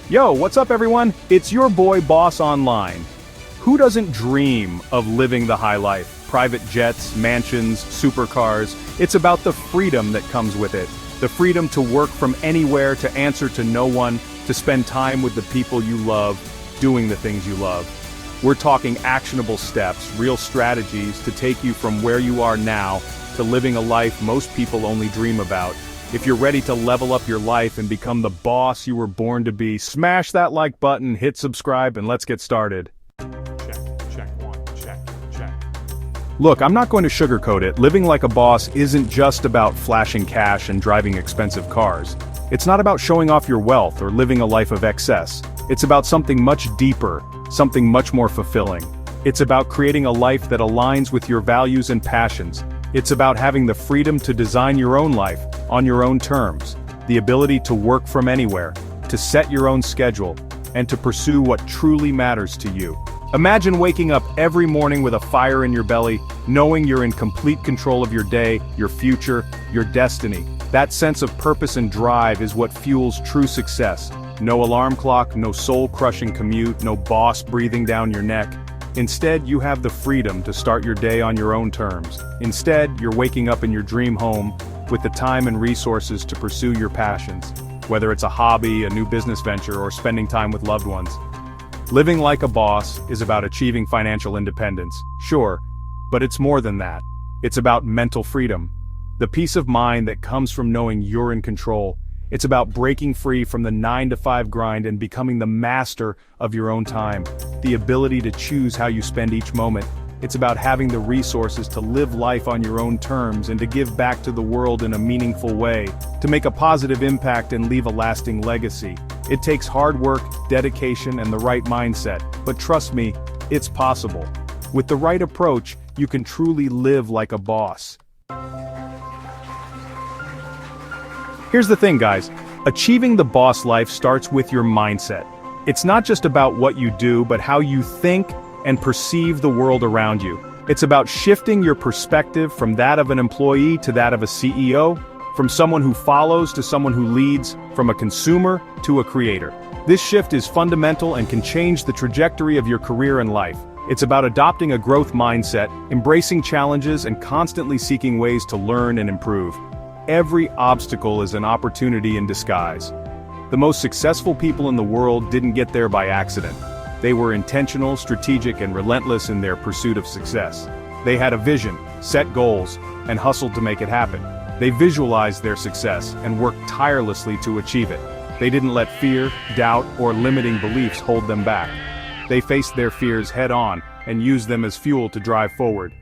Yo, what's up everyone? It's your boy Boss Online. Who doesn't dream of living the high life? Private jets, mansions, supercars. It's about the freedom that comes with it. The freedom to work from anywhere, to answer to no one, to spend time with the people you love, doing the things you love. We're talking actionable steps, real strategies to take you from where you are now to living a life most people only dream about. If you're ready to level up your life and become the boss you were born to be, smash that like button, hit subscribe, and let's get started. Check one, check. Look, I'm not going to sugarcoat it. Living like a boss isn't just about flashing cash and driving expensive cars. It's not about showing off your wealth or living a life of excess. It's about something much deeper, something much more fulfilling. It's about creating a life that aligns with your values and passions. It's about having the freedom to design your own life, on your own terms, the ability to work from anywhere, to set your own schedule, and to pursue what truly matters to you. Imagine waking up every morning with a fire in your belly, knowing you're in complete control of your day, your future, your destiny. That sense of purpose and drive is what fuels true success. No alarm clock, no soul-crushing commute, no boss breathing down your neck. Instead, you have the freedom to start your day on your own terms. Instead, you're waking up in your dream home with the time and resources to pursue your passions, whether it's a hobby, a new business venture, or spending time with loved ones. Living like a boss is about achieving financial independence, sure, but it's more than that. It's about mental freedom, the peace of mind that comes from knowing you're in control. It's about breaking free from the 9-to-5 grind and becoming the master of your own time, the ability to choose how you spend each moment. It's about having the resources to live life on your own terms and to give back to the world in a meaningful way, to make a positive impact and leave a lasting legacy. It takes hard work, dedication, and the right mindset, but trust me, it's possible. With the right approach, you can truly live like a boss. Here's the thing, guys. Achieving the boss life starts with your mindset. It's not just about what you do, but how you think and perceive the world around you. It's about shifting your perspective from that of an employee to that of a CEO, from someone who follows to someone who leads, from a consumer to a creator. This shift is fundamental and can change the trajectory of your career and life. It's about adopting a growth mindset, embracing challenges, and constantly seeking ways to learn and improve. Every obstacle is an opportunity in disguise. The most successful people in the world didn't get there by accident. They were intentional, strategic, and relentless in their pursuit of success. They had a vision, set goals, and hustled to make it happen. They visualized their success and worked tirelessly to achieve it. They didn't let fear, doubt, or limiting beliefs hold them back. They faced their fears head-on and used them as fuel to drive forward.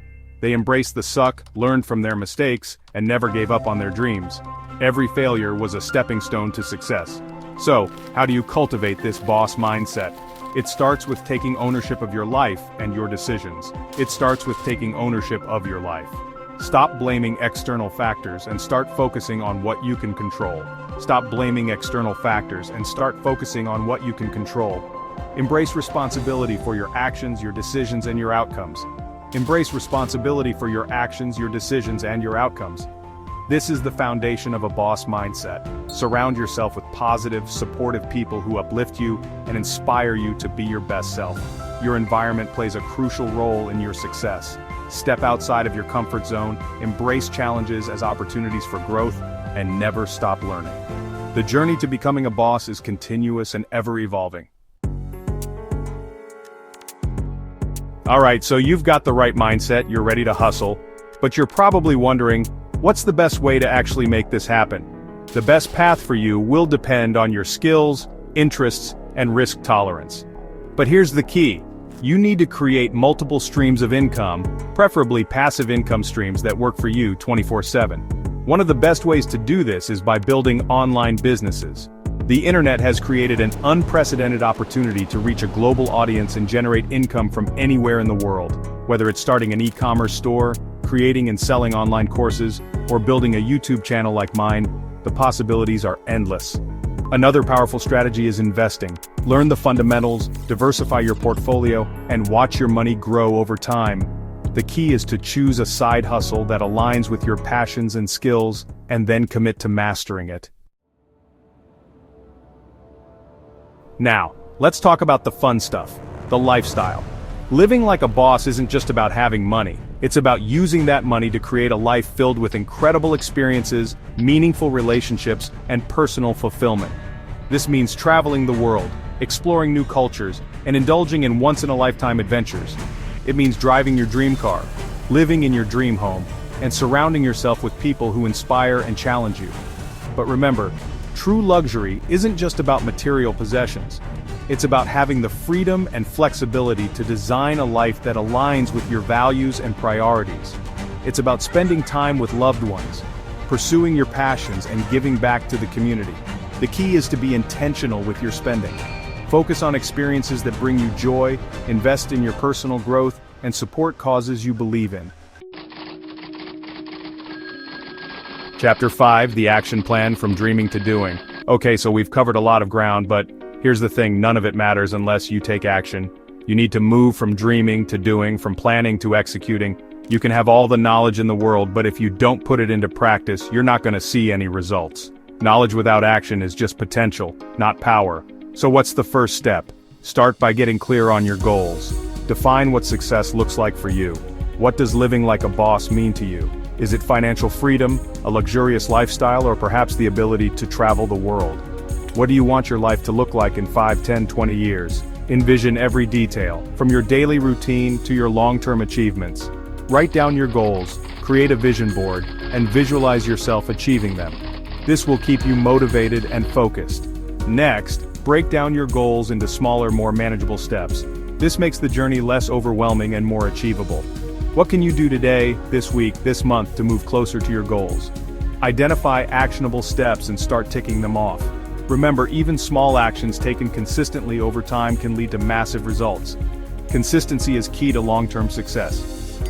They embraced the suck, learned from their mistakes, and never gave up on their dreams. Every failure was a stepping stone to success. So, how do you cultivate this boss mindset? It starts with taking ownership of your life and your decisions. It starts with taking ownership of your life. Stop blaming external factors and start focusing on what you can control. Stop blaming external factors and start focusing on what you can control. Embrace responsibility for your actions, your decisions, and your outcomes. Embrace responsibility for your actions, your decisions, and your outcomes. This is the foundation of a boss mindset. Surround yourself with positive, supportive people who uplift you and inspire you to be your best self. Your environment plays a crucial role in your success. Step outside of your comfort zone, embrace challenges as opportunities for growth, and never stop learning. The journey to becoming a boss is continuous and ever-evolving. Alright, so you've got the right mindset, you're ready to hustle, but you're probably wondering, what's the best way to actually make this happen? The best path for you will depend on your skills, interests, and risk tolerance. But here's the key. You need to create multiple streams of income, preferably passive income streams that work for you 24/7. One of the best ways to do this is by building online businesses. The internet has created an unprecedented opportunity to reach a global audience and generate income from anywhere in the world. Whether it's starting an e-commerce store, creating and selling online courses, or building a YouTube channel like mine, the possibilities are endless. Another powerful strategy is investing. Learn the fundamentals, diversify your portfolio, and watch your money grow over time. The key is to choose a side hustle that aligns with your passions and skills, and then commit to mastering it. Now, let's talk about the fun stuff, the lifestyle. Living like a boss isn't just about having money. It's about using that money to create a life filled with incredible experiences, meaningful relationships, and personal fulfillment. This means traveling the world, exploring new cultures, and indulging in once-in-a-lifetime adventures. It means driving your dream car, living in your dream home, and surrounding yourself with people who inspire and challenge you. But remember, true luxury isn't just about material possessions. It's about having the freedom and flexibility to design a life that aligns with your values and priorities. It's about spending time with loved ones, pursuing your passions, and giving back to the community. The key is to be intentional with your spending. Focus on experiences that bring you joy, invest in your personal growth, and support causes you believe in. Chapter 5, The Action Plan from Dreaming to Doing. Okay, so we've covered a lot of ground, but here's the thing, none of it matters unless you take action. You need to move from dreaming to doing, from planning to executing. You can have all the knowledge in the world, but if you don't put it into practice, you're not going to see any results. Knowledge without action is just potential, not power. So what's the first step? Start by getting clear on your goals. Define what success looks like for you. What does living like a boss mean to you? Is it financial freedom, a luxurious lifestyle, or perhaps the ability to travel the world? What do you want your life to look like in 5, 10, 20 years? Envision every detail, from your daily routine to your long-term achievements. Write down your goals, create a vision board, and visualize yourself achieving them. This will keep you motivated and focused. Next, break down your goals into smaller, more manageable steps. This makes the journey less overwhelming and more achievable. What can you do today, this week, this month to move closer to your goals? Identify actionable steps and start ticking them off. Remember, even small actions taken consistently over time can lead to massive results. Consistency is key to long-term success.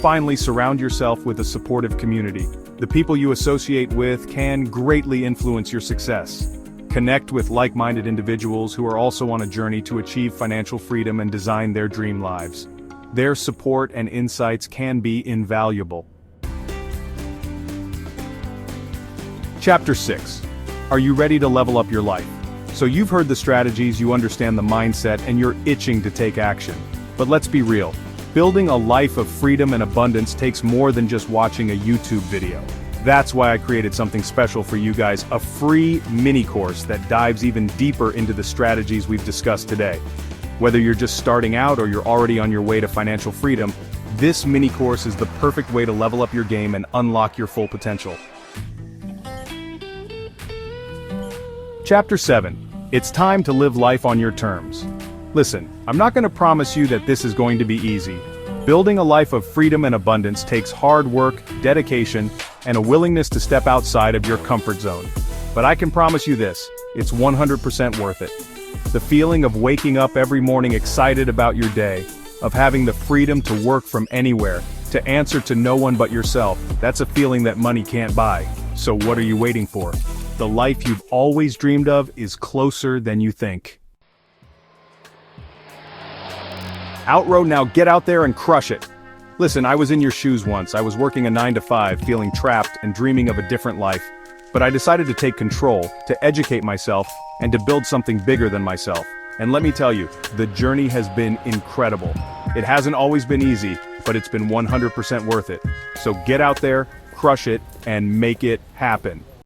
Finally, surround yourself with a supportive community. The people you associate with can greatly influence your success. Connect with like-minded individuals who are also on a journey to achieve financial freedom and design their dream lives. Their support and insights can be invaluable. Chapter 6. Are you ready to level up your life? So you've heard the strategies, you understand the mindset, and you're itching to take action. But let's be real. Building a life of freedom and abundance takes more than just watching a YouTube video. That's why I created something special for you guys, a free mini course that dives even deeper into the strategies we've discussed today. Whether you're just starting out or you're already on your way to financial freedom, this mini course is the perfect way to level up your game and unlock your full potential. Chapter 7. It's time to live life on your terms. Listen, I'm not going to promise you that this is going to be easy. Building a life of freedom and abundance takes hard work, dedication, and a willingness to step outside of your comfort zone. But I can promise you this, it's 100% worth it. The feeling of waking up every morning excited about your day, of having the freedom to work from anywhere, to answer to no one but yourself, that's a feeling that money can't buy. So what are you waiting for? The life you've always dreamed of is closer than you think. Outroad, now get out there and crush it. Listen, I was in your shoes once. I was working a 9-to-5, feeling trapped and dreaming of a different life. But I decided to take control, to educate myself, and to build something bigger than myself. And let me tell you, the journey has been incredible. It hasn't always been easy, but it's been 100% worth it. So get out there, crush it, and make it happen.